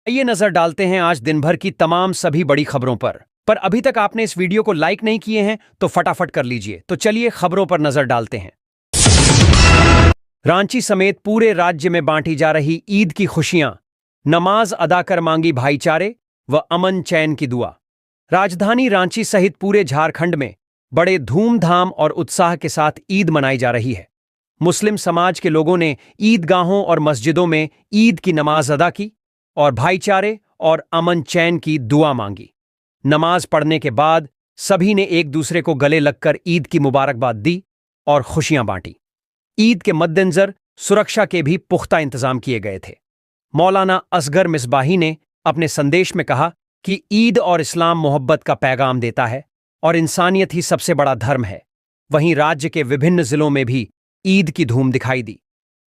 आइए नजर डालते हैं आज दिन भर की तमाम सभी बड़ी खबरों पर अभी तक आपने इस वीडियो को लाइक नहीं किए हैं तो फटाफट कर लीजिए। तो चलिए खबरों पर नजर डालते हैं। रांची समेत पूरे राज्य में बांटी जा रही ईद की खुशियां, नमाज अदा कर मांगी भाईचारे व अमन चैन की दुआ। राजधानी रांची सहित पूरे झारखंड में बड़े धूमधाम और उत्साह के साथ ईद मनाई जा रही है। मुस्लिम समाज के लोगों ने ईदगाहों और मस्जिदों में ईद की नमाज अदा की और भाईचारे और अमन चैन की दुआ मांगी। नमाज पढ़ने के बाद सभी ने एक दूसरे को गले लगकर ईद की मुबारकबाद दी और खुशियां बांटी। ईद के मद्देनजर सुरक्षा के भी पुख्ता इंतजाम किए गए थे। मौलाना असगर मिसबाही ने अपने संदेश में कहा कि ईद और इस्लाम मोहब्बत का पैगाम देता है और इंसानियत ही सबसे बड़ा धर्म है। वहीं राज्य के विभिन्न जिलों में भी ईद की धूम दिखाई दी।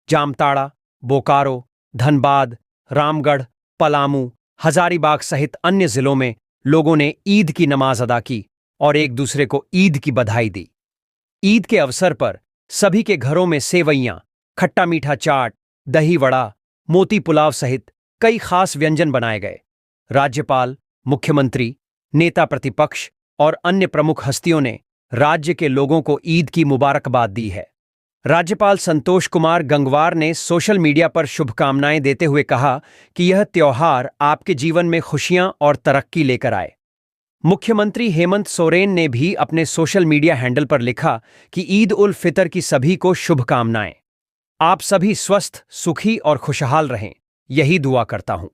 जामताड़ा, बोकारो, धनबाद, रामगढ़, पलामू, हजारीबाग सहित अन्य जिलों में लोगों ने ईद की नमाज अदा की और एक दूसरे को ईद की बधाई दी। ईद के अवसर पर सभी के घरों में सेवइयां, खट्टा मीठा चाट, दही वड़ा, मोती पुलाव सहित कई खास व्यंजन बनाए गए। राज्यपाल, मुख्यमंत्री, नेता प्रतिपक्ष और अन्य प्रमुख हस्तियों ने राज्य के लोगों को ईद की मुबारकबाद दी है। राज्यपाल संतोष कुमार गंगवार ने सोशल मीडिया पर शुभकामनाएं देते हुए कहा कि यह त्योहार आपके जीवन में खुशियां और तरक्की लेकर आए। मुख्यमंत्री हेमंत सोरेन ने भी अपने सोशल मीडिया हैंडल पर लिखा कि ईद उल फितर की सभी को शुभकामनाएं। आप सभी स्वस्थ, सुखी और खुशहाल रहें, यही दुआ करता हूं।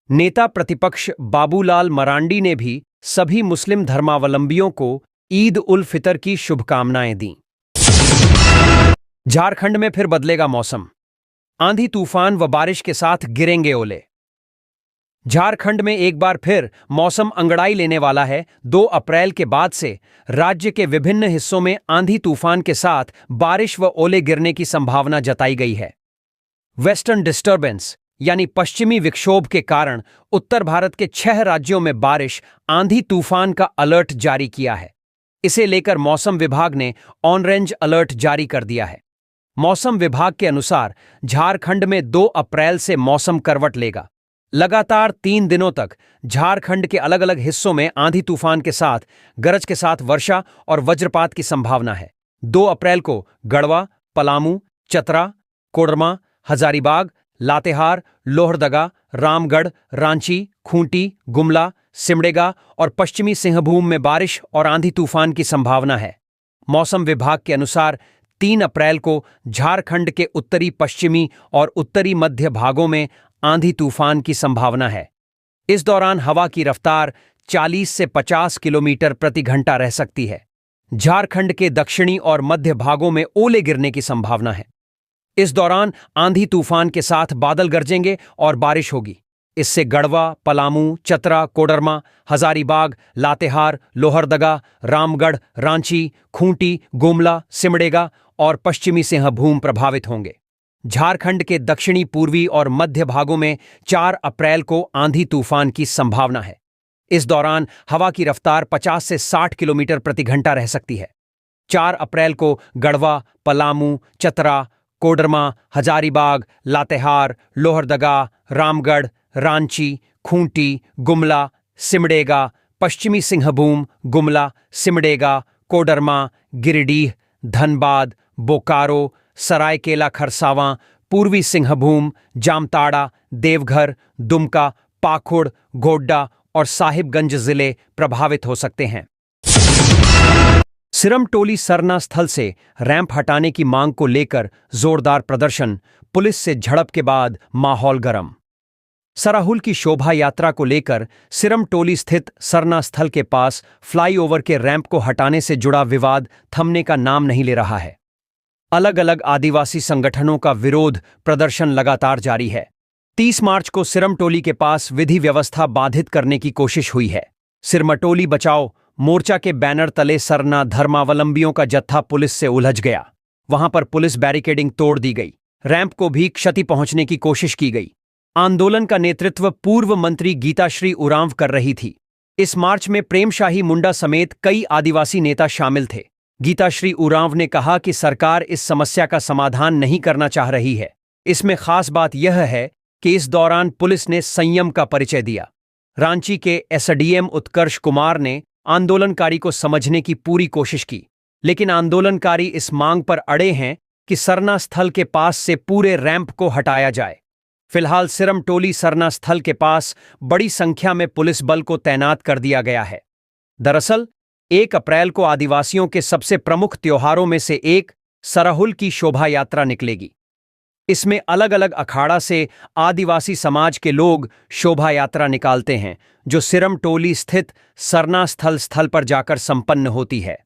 नेता प्रतिपक्ष बाबूलाल मरांडी ने भी सभी मुस्लिम धर्मावलंबियों को ईद उल फितर की शुभकामनाएं दी। झारखंड में फिर बदलेगा मौसम। आंधी तूफान व बारिश के साथ गिरेंगे ओले। झारखंड में एक बार फिर मौसम अंगड़ाई लेने वाला है। 2 अप्रैल के बाद से राज्य के विभिन्न हिस्सों में आंधी तूफान के साथ बारिश व ओले गिरने की संभावना जताई गई है। वेस्टर्न डिस्टर्बेंस यानी पश्चिमी विक्षोभ के कारण उत्तर भारत के 6 राज्यों में बारिश, आंधी तूफान का अलर्ट जारी किया है। इसे लेकर मौसम विभाग ने ऑरेंज अलर्ट जारी कर दिया है। मौसम विभाग के अनुसार झारखंड में 2 अप्रैल से मौसम करवट लेगा। लगातार 3 दिनों तक झारखंड के अलग अलग हिस्सों में आंधी तूफान के साथ गरज के साथ वर्षा और वज्रपात की संभावना है। 2 अप्रैल को गढ़वा, पलामू, चतरा, कोडरमा, हजारीबाग, लातेहार, लोहरदगा, रामगढ़, रांची, खूंटी, गुमला, सिमडेगा और पश्चिमी सिंहभूम में बारिश और आंधी तूफान की संभावना है। मौसम विभाग के अनुसार 3 अप्रैल को झारखंड के उत्तरी पश्चिमी और उत्तरी मध्य भागों में आंधी तूफान की संभावना है। इस दौरान हवा की रफ्तार 40 से 50 किलोमीटर प्रति घंटा रह सकती है। झारखंड के दक्षिणी और मध्य भागों में ओले गिरने की संभावना है। इस दौरान आंधी तूफान के साथ बादल गरजेंगे और बारिश होगी। इससे गढ़वा, पलामू, चतरा, कोडरमा, हजारीबाग, लातेहार, लोहरदगा, रामगढ़, रांची, खूंटी, गुमला, सिमडेगा और पश्चिमी सिंहभूम प्रभावित होंगे। झारखंड के दक्षिणी पूर्वी और मध्य भागों में 4 अप्रैल को आंधी तूफान की संभावना है। इस दौरान हवा की रफ्तार 50 से 60 किलोमीटर प्रति घंटा रह सकती है। 4 अप्रैल को गढ़वा, पलामू, चतरा, कोडरमा, हजारीबाग, लातेहार, लोहरदगा, रामगढ़, रांची, खूंटी, गुमला, सिमडेगा, पश्चिमी सिंहभूम, गुमला, सिमडेगा, कोडरमा, गिरिडीह, धनबाद, बोकारो, सरायकेला खरसावां, पूर्वी सिंहभूम, जामताड़ा, देवघर, दुमका, पाकुड़, गोड्डा और साहिबगंज जिले प्रभावित हो सकते हैं। सिरमटोली सरना स्थल से रैंप हटाने की मांग को लेकर जोरदार प्रदर्शन, पुलिस से झड़प के बाद माहौल गर्म। सराहुल की शोभा यात्रा को लेकर सिरमटोली स्थित सरना स्थल के पास फ्लाईओवर के रैंप को हटाने से जुड़ा विवाद थमने का नाम नहीं ले रहा है। अलग अलग आदिवासी संगठनों का विरोध प्रदर्शन लगातार जारी है। 30 मार्च को सिरमटोली के पास विधि व्यवस्था बाधित करने की कोशिश हुई है। सिरमटोली बचाओ मोर्चा के बैनर तले सरना धर्मावलंबियों का जत्था पुलिस से उलझ गया। वहां पर पुलिस बैरिकेडिंग तोड़ दी गई। रैंप को भी क्षति पहुंचने की कोशिश की गई। आंदोलन का नेतृत्व पूर्व मंत्री गीताश्री उरांव कर रही थी। इस मार्च में प्रेमशाही मुंडा समेत कई आदिवासी नेता शामिल थे। गीताश्री उरांव ने कहा कि सरकार इस समस्या का समाधान नहीं करना चाह रही है। इसमें खास बात यह है कि इस दौरान पुलिस ने संयम का परिचय दिया। रांची के एसडीएम उत्कर्ष कुमार ने आंदोलनकारी को समझने की पूरी कोशिश की, लेकिन आंदोलनकारी इस मांग पर अड़े हैं कि सरना स्थल के पास से पूरे रैंप को हटाया जाए। फिलहाल सिरमटोली सरना स्थल के पास बड़ी संख्या में पुलिस बल को तैनात कर दिया गया है। दरअसल 1 अप्रैल को आदिवासियों के सबसे प्रमुख त्योहारों में से एक सरहुल की शोभा यात्रा निकलेगी। इसमें अलग अलग अखाड़ा से आदिवासी समाज के लोग शोभा यात्रा निकालते हैं, जो सिरमटोली स्थित सरना स्थल पर जाकर संपन्न होती है।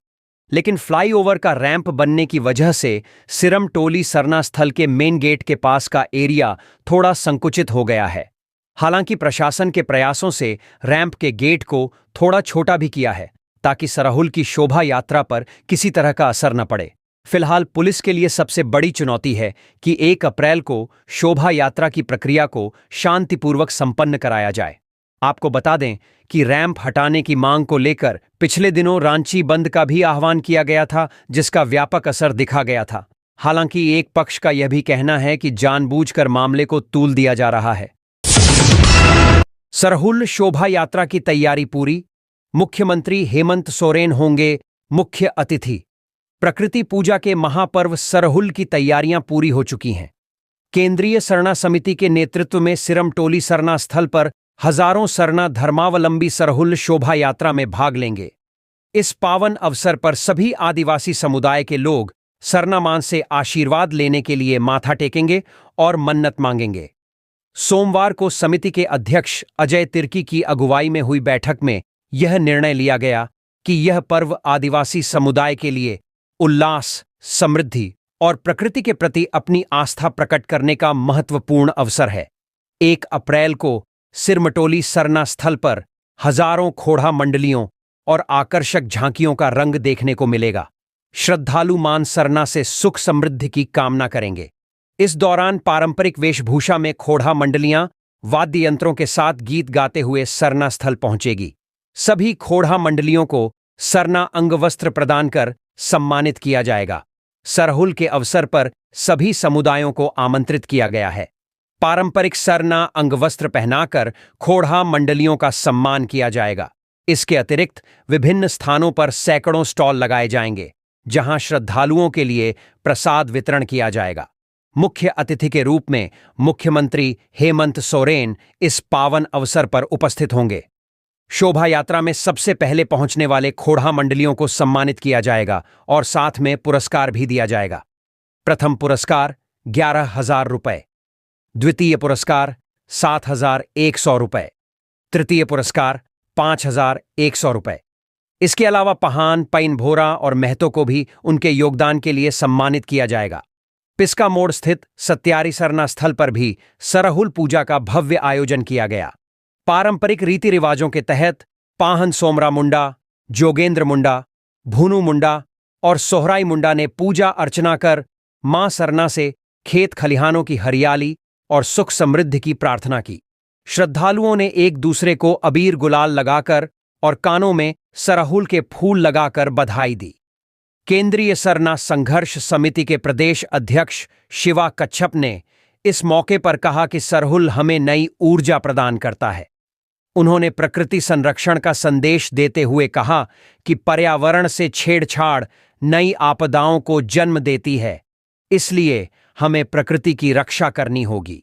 लेकिन फ्लाईओवर का रैंप बनने की वजह से सिरमटोली सरना स्थल के मेन गेट के पास का एरिया थोड़ा संकुचित हो गया है। हालांकि प्रशासन के प्रयासों से रैंप के गेट को थोड़ा छोटा भी किया है, ताकि सरहुल की शोभा यात्रा पर किसी तरह का असर न पड़े। फिलहाल पुलिस के लिए सबसे बड़ी चुनौती है कि 1 अप्रैल को शोभा यात्रा की प्रक्रिया को शांतिपूर्वक संपन्न कराया जाए। आपको बता दें कि रैंप हटाने की मांग को लेकर पिछले दिनों रांची बंद का भी आह्वान किया गया था, जिसका व्यापक असर दिखा गया था। हालांकि एक पक्ष का यह भी कहना है कि जानबूझकर मामले को तूल दिया जा रहा है। सरहुल शोभा यात्रा की तैयारी पूरी, मुख्यमंत्री हेमंत सोरेन होंगे मुख्य अतिथि। प्रकृति पूजा के महापर्व सरहुल की तैयारियां पूरी हो चुकी हैं। केंद्रीय सरना समिति के नेतृत्व में सिरमटोली सरना स्थल पर हजारों सरना धर्मावलंबी सरहुल शोभा यात्रा में भाग लेंगे। इस पावन अवसर पर सभी आदिवासी समुदाय के लोग सरना मां से आशीर्वाद लेने के लिए माथा टेकेंगे और मन्नत मांगेंगे। सोमवार को समिति के अध्यक्ष अजय तिर्की की अगुवाई में हुई बैठक में यह निर्णय लिया गया कि यह पर्व आदिवासी समुदाय के लिए उल्लास, समृद्धि और प्रकृति के प्रति अपनी आस्था प्रकट करने का महत्वपूर्ण अवसर है। 1 अप्रैल को सिरमटोली सरना स्थल पर हजारों खोड़ा मंडलियों और आकर्षक झांकियों का रंग देखने को मिलेगा। श्रद्धालु मान सरना से सुख समृद्धि की कामना करेंगे। इस दौरान पारंपरिक वेशभूषा में खोड़ा मंडलियां वाद्य यंत्रों के साथ गीत गाते हुए सरना स्थल पहुंचेगी। सभी खोड़ा मंडलियों को सरना अंगवस्त्र प्रदान कर सम्मानित किया जाएगा। सरहुल के अवसर पर सभी समुदायों को आमंत्रित किया गया है। पारंपरिक सरना अंगवस्त्र पहनाकर खोड़ा मंडलियों का सम्मान किया जाएगा। इसके अतिरिक्त विभिन्न स्थानों पर सैकड़ों स्टॉल लगाए जाएंगे, जहां श्रद्धालुओं के लिए प्रसाद वितरण किया जाएगा। मुख्य अतिथि के रूप में मुख्यमंत्री हेमंत सोरेन इस पावन अवसर पर उपस्थित होंगे। शोभा यात्रा में सबसे पहले पहुंचने वाले खोड़ा मंडलियों को सम्मानित किया जाएगा और साथ में पुरस्कार भी दिया जाएगा। प्रथम पुरस्कार 11,000 रुपए, द्वितीय पुरस्कार 7,100 रुपए, तृतीय पुरस्कार 5,100 रुपए। इसके अलावा पहान, पैन भोरा और महतो को भी उनके योगदान के लिए सम्मानित किया जाएगा। पिस्का मोड़ स्थित सत्यारी सरना स्थल पर भी सरहुल पूजा का भव्य आयोजन किया गया। पारंपरिक रीति रिवाजों के तहत पाहन सोमरा मुंडा, जोगेंद्र मुंडा, भूनू मुंडा और सोहराई मुंडा ने पूजा अर्चना कर मां सरना से खेत खलिहानों की हरियाली और सुख समृद्धि की प्रार्थना की। श्रद्धालुओं ने एक दूसरे को अबीर गुलाल लगाकर और कानों में सरहुल के फूल लगाकर बधाई दी। केंद्रीय सरना संघर्ष समिति के प्रदेश अध्यक्ष शिवा कच्छप ने इस मौके पर कहा कि सरहुल हमें नई ऊर्जा प्रदान करता है। उन्होंने प्रकृति संरक्षण का संदेश देते हुए कहा कि पर्यावरण से छेड़छाड़ नई आपदाओं को जन्म देती है, इसलिए हमें प्रकृति की रक्षा करनी होगी।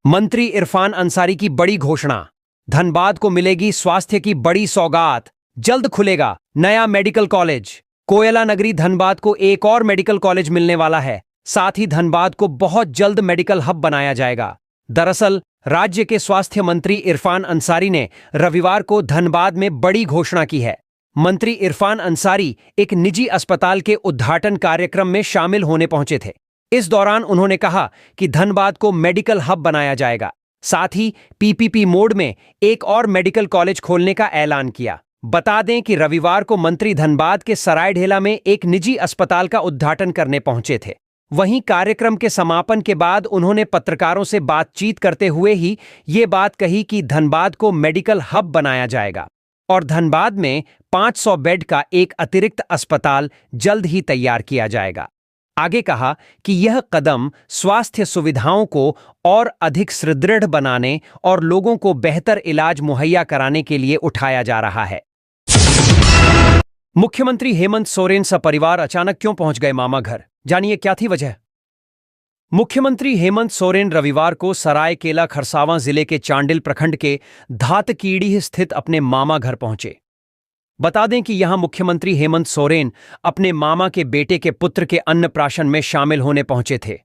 मंत्री इरफान अंसारी की बड़ी घोषणा, धनबाद को मिलेगी स्वास्थ्य की बड़ी सौगात, जल्द खुलेगा नया मेडिकल कॉलेज। कोयला नगरी धनबाद को एक और मेडिकल कॉलेज मिलने वाला है। साथ ही धनबाद को बहुत जल्द मेडिकल हब बनाया जाएगा। दरअसल राज्य के स्वास्थ्य मंत्री इरफान अंसारी ने रविवार को धनबाद में बड़ी घोषणा की है। मंत्री इरफान अंसारी एक निजी अस्पताल के उद्घाटन कार्यक्रम में शामिल होने पहुंचे थे। इस दौरान उन्होंने कहा कि धनबाद को मेडिकल हब बनाया जाएगा। साथ ही पीपीपी मोड में एक और मेडिकल कॉलेज खोलने का ऐलान किया। बता दें कि रविवार को मंत्री धनबाद के सरायढेला में एक निजी अस्पताल का उद्घाटन करने पहुंचे थे। वहीं कार्यक्रम के समापन के बाद उन्होंने पत्रकारों से बातचीत करते हुए ही ये बात कही कि धनबाद को मेडिकल हब बनाया जाएगा और धनबाद में 500 बेड का एक अतिरिक्त अस्पताल जल्द ही तैयार किया जाएगा। आगे कहा कि यह कदम स्वास्थ्य सुविधाओं को और अधिक सुदृढ़ बनाने और लोगों को बेहतर इलाज मुहैया कराने के लिए उठाया जा रहा है। मुख्यमंत्री हेमंत सोरेन सपरिवार अचानक क्यों पहुंच गए मामा घर? जानिए क्या थी वजह। मुख्यमंत्री हेमंत सोरेन रविवार को सरायकेला खरसावां जिले के चांडिल प्रखंड के धातकीडीह स्थित अपने मामा घर पहुंचे। बता दें कि यहां मुख्यमंत्री हेमंत सोरेन अपने मामा के बेटे के पुत्र के अन्नप्राशन में शामिल होने पहुंचे थे।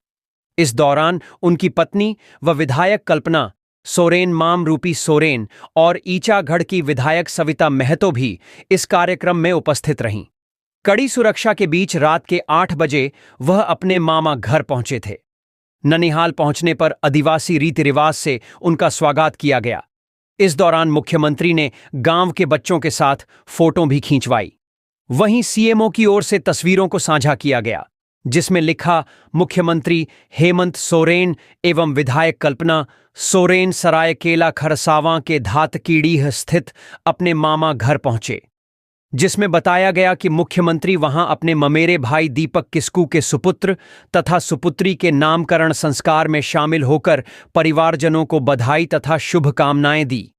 इस दौरान उनकी पत्नी व विधायक कल्पना सोरेन माम रूपी सोरेन और ईचागढ़ की विधायक सविता महतो भी इस कार्यक्रम में उपस्थित रहीं। कड़ी सुरक्षा के बीच रात के 8 बजे वह अपने मामा घर पहुंचे थे। ननिहाल पहुंचने पर आदिवासी रीति रिवाज से उनका स्वागत किया गया। इस दौरान मुख्यमंत्री ने गांव के बच्चों के साथ फोटो भी खींचवाई। वहीं सीएमओ की ओर से तस्वीरों को साझा किया गया, जिसमें लिखा, मुख्यमंत्री हेमंत सोरेन एवं विधायक कल्पना सोरेन सरायकेला खरसावां के धातकीडीह स्थित अपने मामा घर पहुंचे, जिसमें बताया गया कि मुख्यमंत्री वहां अपने ममेरे भाई दीपक किस्कू के सुपुत्र तथा सुपुत्री के नामकरण संस्कार में शामिल होकर परिवारजनों को बधाई तथा शुभकामनाएं दी।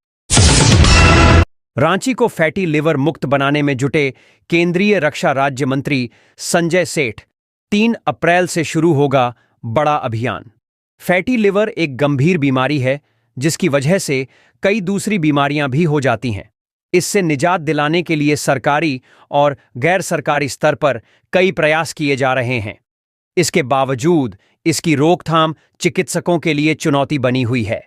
रांची को फैटी लिवर मुक्त बनाने में जुटे केंद्रीय रक्षा राज्य मंत्री संजय सेठ 3 अप्रैल से शुरू होगा बड़ा अभियान। फैटी लिवर एक गंभीर बीमारी है जिसकी वजह से कई दूसरी बीमारियां भी हो जाती हैं। इससे निजात दिलाने के लिए सरकारी और गैर सरकारी स्तर पर कई प्रयास किए जा रहे हैं। इसके बावजूद इसकी रोकथाम चिकित्सकों के लिए चुनौती बनी हुई है।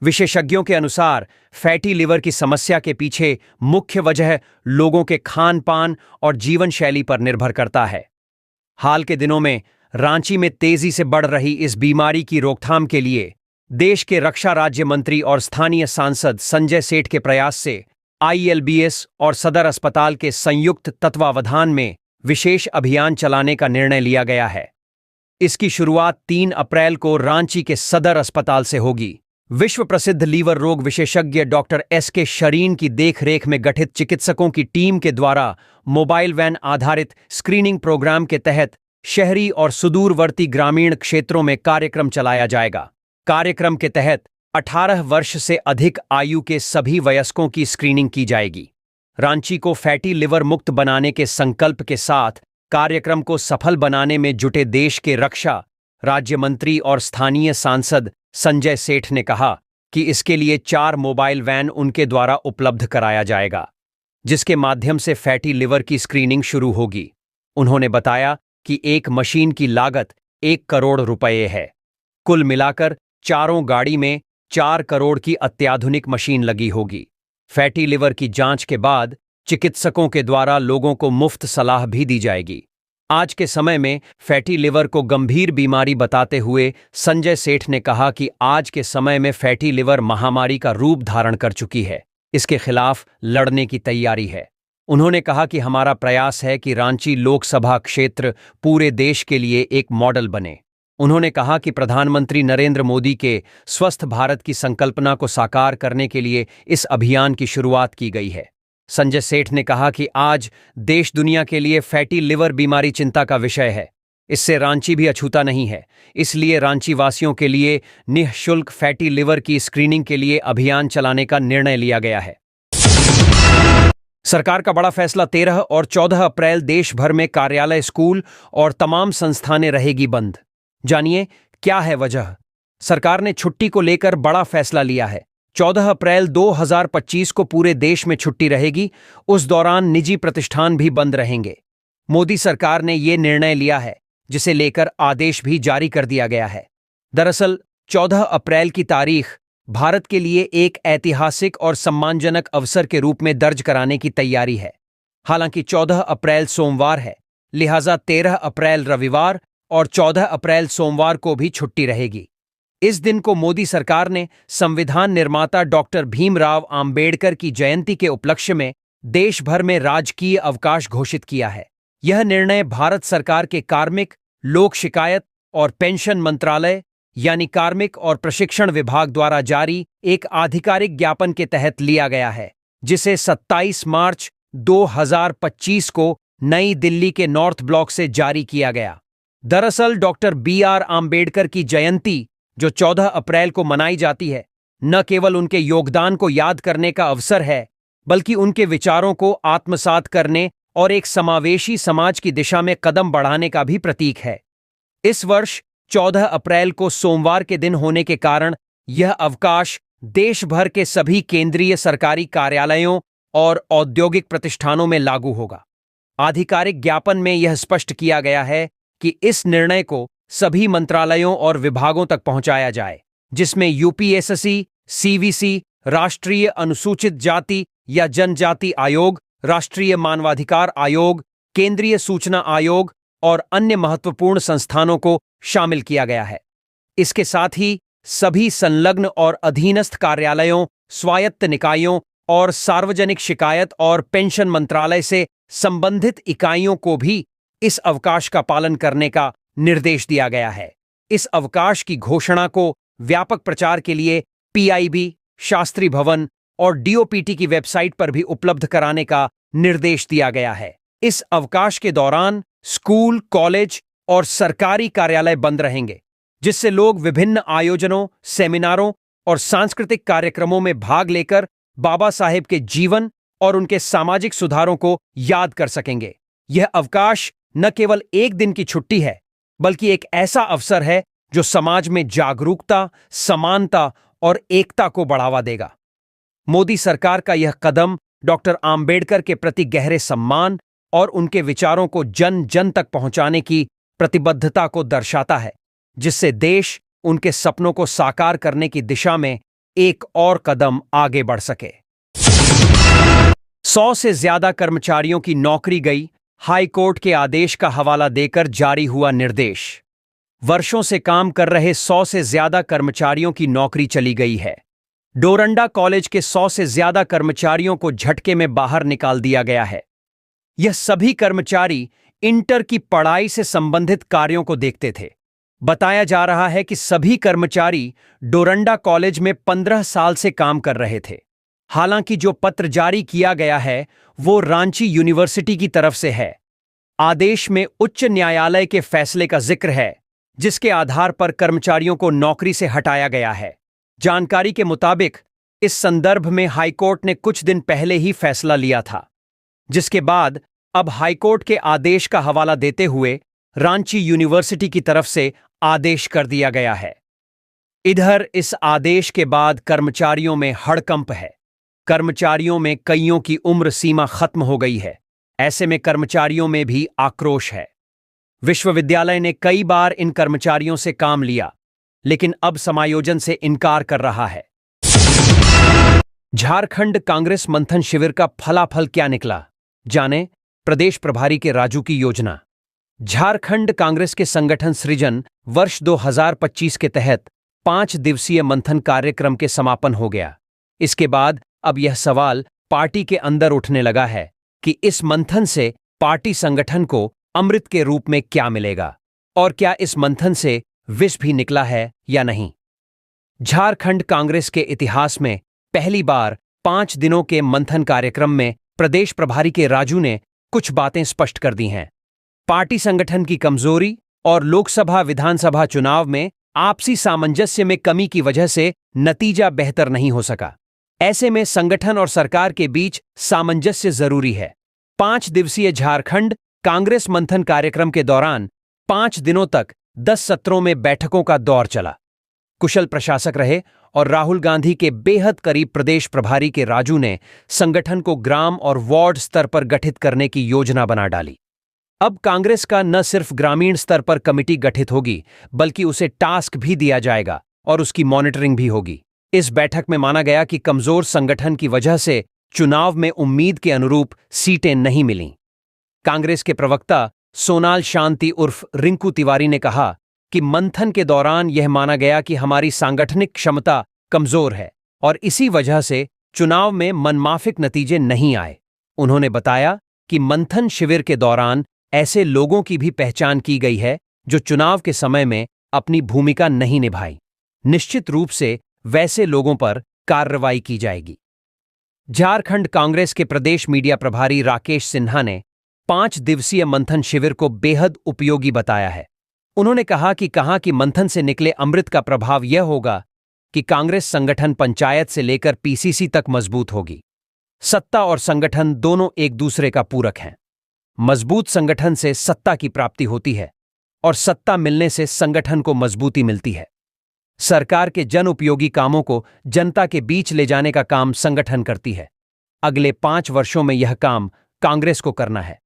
विशेषज्ञों के अनुसार फैटी लिवर की समस्या के पीछे मुख्य वजह लोगों के खान पान और जीवन शैली पर निर्भर करता है। हाल के दिनों में रांची में तेजी से बढ़ रही इस बीमारी की रोकथाम के लिए देश के रक्षा राज्य मंत्री और स्थानीय सांसद संजय सेठ के प्रयास से आईएलबीएस और सदर अस्पताल के संयुक्त तत्वावधान में विशेष अभियान चलाने का निर्णय लिया गया है। इसकी शुरुआत 3 अप्रैल को रांची के सदर अस्पताल से होगी। विश्व प्रसिद्ध लीवर रोग विशेषज्ञ डॉक्टर एसके शरीन की देखरेख में गठित चिकित्सकों की टीम के द्वारा मोबाइल वैन आधारित स्क्रीनिंग प्रोग्राम के तहत शहरी और सुदूरवर्ती ग्रामीण क्षेत्रों में कार्यक्रम चलाया जाएगा। कार्यक्रम के तहत 18 वर्ष से अधिक आयु के सभी वयस्कों की स्क्रीनिंग की जाएगी। रांची को फैटी लिवर मुक्त बनाने के संकल्प के साथ कार्यक्रम को सफल बनाने में जुटे देश के रक्षा राज्य मंत्री और स्थानीय सांसद संजय सेठ ने कहा कि इसके लिए 4 मोबाइल वैन उनके द्वारा उपलब्ध कराया जाएगा, जिसके माध्यम से फैटी लिवर की स्क्रीनिंग शुरू होगी। उन्होंने बताया कि एक मशीन की लागत 1 करोड़ रुपए है। कुल मिलाकर चारों गाड़ी में 4 करोड़ की अत्याधुनिक मशीन लगी होगी। फैटी लिवर की जांच के बाद चिकित्सकों के द्वारा लोगों को मुफ्त सलाह भी दी जाएगी। आज के समय में फैटी लिवर को गंभीर बीमारी बताते हुए संजय सेठ ने कहा कि आज के समय में फैटी लिवर महामारी का रूप धारण कर चुकी है। इसके खिलाफ लड़ने की तैयारी है। उन्होंने कहा कि हमारा प्रयास है कि रांची लोकसभा क्षेत्र पूरे देश के लिए एक मॉडल बने। उन्होंने कहा कि प्रधानमंत्री नरेंद्र मोदी के स्वस्थ भारत की संकल्पना को साकार करने के लिए इस अभियान की शुरुआत की गई है। संजय सेठ ने कहा कि आज देश दुनिया के लिए फैटी लिवर बीमारी चिंता का विषय है। इससे रांची भी अछूता नहीं है। इसलिए रांची वासियों के लिए निःशुल्क फैटी लिवर की स्क्रीनिंग के लिए अभियान चलाने का निर्णय लिया गया है। सरकार का बड़ा फैसला 13 और 14 अप्रैल देश भर में कार्यालय, स्कूल और तमाम संस्थानें रहेगी बंद। जानिए क्या है वजह। सरकार ने छुट्टी को लेकर बड़ा फैसला लिया है। 14 अप्रैल 2025 को पूरे देश में छुट्टी रहेगी। उस दौरान निजी प्रतिष्ठान भी बंद रहेंगे। मोदी सरकार ने यह निर्णय लिया है, जिसे लेकर आदेश भी जारी कर दिया गया है। दरअसल 14 अप्रैल की तारीख भारत के लिए एक ऐतिहासिक और सम्मानजनक अवसर के रूप में दर्ज कराने की तैयारी है। हालांकि 14 अप्रैल सोमवार है, लिहाजा 13 अप्रैल रविवार और 14 अप्रैल सोमवार को भी छुट्टी रहेगी। इस दिन को मोदी सरकार ने संविधान निर्माता डॉक्टर भीमराव आंबेडकर की जयंती के उपलक्ष्य में देश भर में राजकीय अवकाश घोषित किया है। यह निर्णय भारत सरकार के कार्मिक, लोक शिकायत और पेंशन मंत्रालय यानी कार्मिक और प्रशिक्षण विभाग द्वारा जारी एक आधिकारिक ज्ञापन के तहत लिया गया है, जिसे 27 मार्च 2025 को नई दिल्ली के नॉर्थ ब्लॉक से जारी किया गया। दरअसल डॉक्टर B.R. आम्बेडकर की जयंती जो 14 अप्रैल को मनाई जाती है, न केवल उनके योगदान को याद करने का अवसर है, बल्कि उनके विचारों को आत्मसात करने और एक समावेशी समाज की दिशा में कदम बढ़ाने का भी प्रतीक है। इस वर्ष 14 अप्रैल को सोमवार के दिन होने के कारण यह अवकाश देश भर के सभी केंद्रीय सरकारी कार्यालयों और औद्योगिक प्रतिष्ठानों में लागू होगा। आधिकारिक ज्ञापन में यह स्पष्ट किया गया है कि इस निर्णय को सभी मंत्रालयों और विभागों तक पहुंचाया जाए, जिसमें यूपीएससी, सीवीसी, राष्ट्रीय अनुसूचित जाति या जनजाति आयोग, राष्ट्रीय मानवाधिकार आयोग, केंद्रीय सूचना आयोग और अन्य महत्वपूर्ण संस्थानों को शामिल किया गया है। इसके साथ ही सभी संलग्न और अधीनस्थ कार्यालयों, स्वायत्त निकायों और सार्वजनिक शिकायत और पेंशन मंत्रालय से संबंधित इकाइयों को भी इस अवकाश का पालन करने का निर्देश दिया गया है। इस अवकाश की घोषणा को व्यापक प्रचार के लिए पीआईबी, शास्त्री भवन और डीओपीटी की वेबसाइट पर भी उपलब्ध कराने का निर्देश दिया गया है। इस अवकाश के दौरान स्कूल, कॉलेज और सरकारी कार्यालय बंद रहेंगे, जिससे लोग विभिन्न आयोजनों, सेमिनारों और सांस्कृतिक कार्यक्रमों में भाग लेकर बाबा साहेब के जीवन और उनके सामाजिक सुधारों को याद कर सकेंगे। यह अवकाश न केवल एक दिन की छुट्टी है, बल्कि एक ऐसा अवसर है जो समाज में जागरूकता, समानता और एकता को बढ़ावा देगा। मोदी सरकार का यह कदम डॉक्टर आम्बेडकर के प्रति गहरे सम्मान और उनके विचारों को जन जन तक पहुंचाने की प्रतिबद्धता को दर्शाता है, जिससे देश उनके सपनों को साकार करने की दिशा में एक और कदम आगे बढ़ सके। 100 से ज्यादा कर्मचारियों की नौकरी गई, हाई कोर्ट के आदेश का हवाला देकर जारी हुआ निर्देश। वर्षों से काम कर रहे 100 से ज्यादा कर्मचारियों की नौकरी चली गई है। डोरंडा कॉलेज के 100 से ज्यादा कर्मचारियों को झटके में बाहर निकाल दिया गया है। यह सभी कर्मचारी इंटर की पढ़ाई से संबंधित कार्यों को देखते थे। बताया जा रहा है कि सभी कर्मचारी डोरंडा कॉलेज में 15 साल से काम कर रहे थे। हालांकि जो पत्र जारी किया गया है वो रांची यूनिवर्सिटी की तरफ से है। आदेश में उच्च न्यायालय के फैसले का जिक्र है, जिसके आधार पर कर्मचारियों को नौकरी से हटाया गया है। जानकारी के मुताबिक इस संदर्भ में हाईकोर्ट ने कुछ दिन पहले ही फैसला लिया था, जिसके बाद अब हाईकोर्ट के आदेश का हवाला देते हुए रांची यूनिवर्सिटी की तरफ से आदेश कर दिया गया है। इधर इस आदेश के बाद कर्मचारियों में हड़कंप है। कर्मचारियों में कईयों की उम्र सीमा खत्म हो गई है। ऐसे में कर्मचारियों में भी आक्रोश है। विश्वविद्यालय ने कई बार इन कर्मचारियों से काम लिया, लेकिन अब समायोजन से इनकार कर रहा है। झारखंड कांग्रेस मंथन शिविर का फलाफल क्या निकला, जाने प्रदेश प्रभारी के राजू की योजना। झारखंड कांग्रेस के संगठन सृजन वर्ष 2025 के तहत 5 दिवसीय मंथन कार्यक्रम के समापन हो गया। इसके बाद अब यह सवाल पार्टी के अंदर उठने लगा है कि इस मंथन से पार्टी संगठन को अमृत के रूप में क्या मिलेगा और क्या इस मंथन से विष भी निकला है या नहीं। झारखंड कांग्रेस के इतिहास में पहली बार 5 दिनों के मंथन कार्यक्रम में प्रदेश प्रभारी के राजू ने कुछ बातें स्पष्ट कर दी हैं। पार्टी संगठन की कमजोरी और लोकसभा विधानसभा चुनाव में आपसी सामंजस्य में कमी की वजह से नतीजा बेहतर नहीं हो सका। ऐसे में संगठन और सरकार के बीच सामंजस्य जरूरी है। 5 दिवसीय झारखंड कांग्रेस मंथन कार्यक्रम के दौरान 5 दिनों तक 10 सत्रों में बैठकों का दौर चला। कुशल प्रशासक रहे और राहुल गांधी के बेहद करीब प्रदेश प्रभारी के राजू ने संगठन को ग्राम और वार्ड स्तर पर गठित करने की योजना बना डाली। अब कांग्रेस का न सिर्फ ग्रामीण स्तर पर कमिटी गठित होगी, बल्कि उसे टास्क भी दिया जाएगा और उसकी मॉनिटरिंग भी होगी। इस बैठक में माना गया कि कमजोर संगठन की वजह से चुनाव में उम्मीद के अनुरूप सीटें नहीं मिलीं। कांग्रेस के प्रवक्ता सोनाल शांति उर्फ रिंकू तिवारी ने कहा कि मंथन के दौरान यह माना गया कि हमारी सांगठनिक क्षमता कमजोर है और इसी वजह से चुनाव में मनमाफिक नतीजे नहीं आए। उन्होंने बताया कि मंथन शिविर के दौरान ऐसे लोगों की भी पहचान की गई है जो चुनाव के समय में अपनी भूमिका नहीं निभाई। निश्चित रूप से वैसे लोगों पर कार्रवाई की जाएगी। झारखंड कांग्रेस के प्रदेश मीडिया प्रभारी राकेश सिन्हा ने 5 दिवसीय मंथन शिविर को बेहद उपयोगी बताया है। उन्होंने कहा कि मंथन से निकले अमृत का प्रभाव यह होगा कि कांग्रेस संगठन पंचायत से लेकर पीसीसी तक मजबूत होगी। सत्ता और संगठन दोनों एक दूसरे का पूरक हैं। मजबूत संगठन से सत्ता की प्राप्ति होती है और सत्ता मिलने से संगठन को मजबूती मिलती है। सरकार के जन उपयोगी कामों को जनता के बीच ले जाने का काम संगठन करती है। अगले 5 वर्षों में यह काम कांग्रेस को करना है।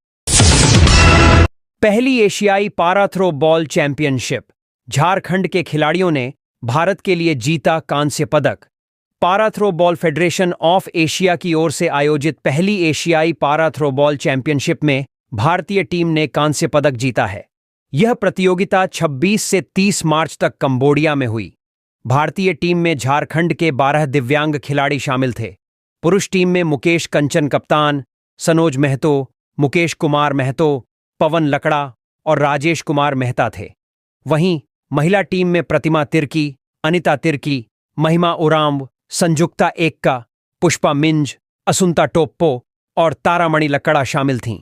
पहली एशियाई पारा थ्रो बॉल चैंपियनशिप। झारखंड के खिलाड़ियों ने भारत के लिए जीता कांस्य पदक। Para throw ball federation of Asia की ओर से आयोजित पहली एशियाई पारा थ्रो बॉल चैंपियनशिप में भारतीय टीम ने कांस्य पदक जीता है। यह प्रतियोगिता 26 से 30 मार्च तक कंबोडिया में हुई। भारतीय टीम में झारखंड के 12 दिव्यांग खिलाड़ी शामिल थे। पुरुष टीम में मुकेश कंचन कप्तान, सनोज महतो, मुकेश कुमार महतो, पवन लकड़ा और राजेश कुमार मेहता थे। वहीं महिला टीम में प्रतिमा तिर्की, अनिता तिर्की, महिमा उरांव, संजुक्ता एक्का, पुष्पा मिंज, असुंता टोप्पो और तारामणि लक्कड़ा शामिल थीं।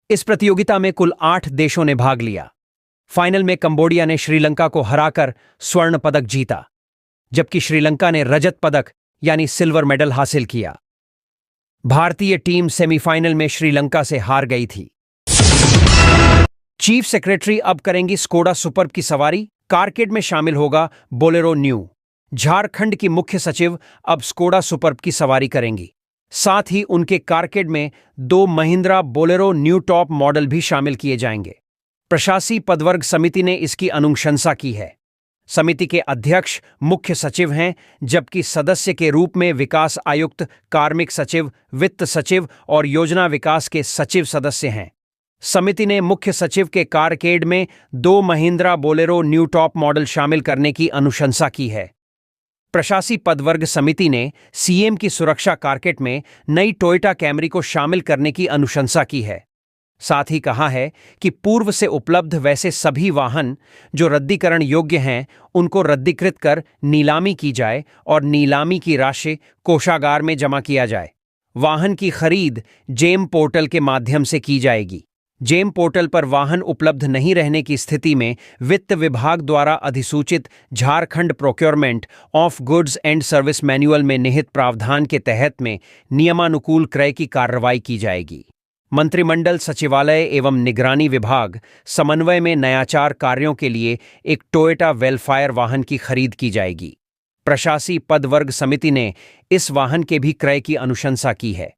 इस प्रतियोगिता में कुल 8 देशों ने भाग लिया। फाइनल में कंबोडिया ने श्रीलंका को हराकर स्वर्ण पदक जीता, जबकि श्रीलंका ने रजत पदक यानी सिल्वर मेडल हासिल किया। भारतीय टीम सेमीफाइनल में श्रीलंका से हार गई थी। चीफ सेक्रेटरी अब करेंगी स्कोडा सुपर्ब की सवारी, कारकेड में शामिल होगा बोलेरो न्यू। झारखंड की मुख्य सचिव अब स्कोडा सुपर्ब की सवारी करेंगी। साथ ही उनके कारकेड में 2 Mahindra Bolero new top model भी शामिल किए जाएंगे। प्रशासी पदवर्ग समिति ने इसकी अनुशंसा की है। समिति के अध्यक्ष मुख्य सचिव हैं, जबकि सदस्य के रूप में विकास आयुक्त, कार्मिक सचिव, वित्त सचिव और योजना विकास के सचिव सदस्य हैं। समिति ने मुख्य सचिव के कारकेड में 2 Mahindra Bolero new top model शामिल करने की अनुशंसा की है। प्रशासी पदवर्ग समिति ने सीएम की सुरक्षा कारकेट में नई टोयोटा कैमरी को शामिल करने की अनुशंसा की है। साथ ही कहा है कि पूर्व से उपलब्ध वैसे सभी वाहन जो रद्दीकरण योग्य हैं, उनको रद्दीकृत कर नीलामी की जाए और नीलामी की राशि कोषागार में जमा किया जाए। वाहन की खरीद जेम पोर्टल के माध्यम से की जाएगी। जेम पोर्टल पर वाहन उपलब्ध नहीं रहने की स्थिति में वित्त विभाग द्वारा अधिसूचित Jharkhand procurement of goods and service manual में निहित प्रावधान के तहत में नियमानुकूल क्रय की कार्रवाई की जाएगी। मंत्रिमंडल सचिवालय एवं निगरानी विभाग समन्वय में नयाचार कार्यों के लिए एक टोयोटा वेलफायर वाहन की खरीद की जाएगी। प्रशासी पदवर्ग समिति ने इस वाहन के भी क्रय की अनुशंसा की है।